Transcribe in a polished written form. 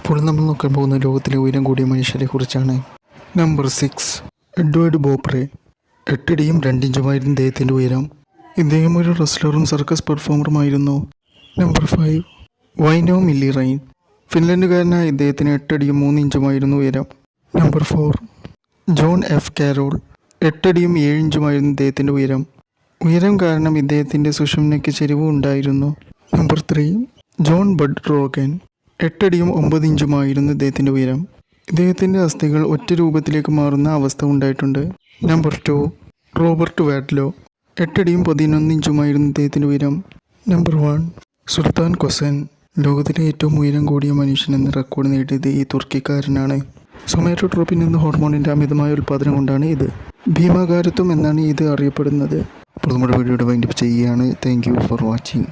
ഇപ്പോൾ നമ്മൾ നോക്കാൻ പോകുന്ന ലോകത്തിലെ ഉയരം കൂടിയ മനുഷ്യരെ കുറിച്ചാണ്. Number 6, Edward ബോപ്രെ. 8 അടിയും 2 ഇഞ്ചുമായിരുന്നു ഇദ്ദേഹത്തിൻ്റെ ഉയരം. ഇദ്ദേഹം ഒരു റെസ്ലറും സർക്കസ് പെർഫോമറുമായിരുന്നു. Number 5, വൈനോ milli Rhine. ഫിൻലൻഡുകാരനായ ഇദ്ദേഹത്തിന് 8 അടിയും 3 ഇഞ്ചുമായിരുന്നു ഉയരം. Number 4, John F Carol. 8 അടിയും 7 ഇഞ്ചുമായിരുന്നു ഇദ്ദേഹത്തിൻ്റെ ഉയരം. ഉയരം കാരണം ഇദ്ദേഹത്തിൻ്റെ സുഷുമ്നയ്ക്ക് ചെരിവ് ഉണ്ടായിരുന്നു. Number 3, John bud Rogan. 8 അടിയും 9 ഇഞ്ചുമായിരുന്നു ഇദ്ദേഹത്തിൻ്റെ ഉയരം. ഇദ്ദേഹത്തിൻ്റെ അസ്ഥികൾ ഒറ്റ രൂപത്തിലേക്ക് മാറുന്ന അവസ്ഥ ഉണ്ടായിട്ടുണ്ട്. Number 2, Robert വാഡ്ലോ. 8 അടിയും 11 ഇഞ്ചുമായിരുന്നു ഇദ്ദേഹത്തിൻ്റെ ഉയരം. നമ്പർ 1, സുൽത്താൻ കൊസൻ. ലോകത്തിലെ ഏറ്റവും ഉയരം കൂടിയ മനുഷ്യൻ എന്ന റെക്കോർഡ് നേടിയത് ഈ തുർക്കിക്കാരനാണ്. സൊമാറ്റോട്രോപ്പിൻ എന്ന ഹോർമോണിൻ്റെ അമിതമായ ഉൽപ്പാദനം കൊണ്ടാണ് ഇത്. ഭീമാകാരത്വം എന്നാണ് ഇത് അറിയപ്പെടുന്നത്. അപ്പോൾ നമ്മുടെ വീഡിയോയുടെ വൈൻഡപ്പ് ചെയ്യുകയാണ്. Thank you for watching.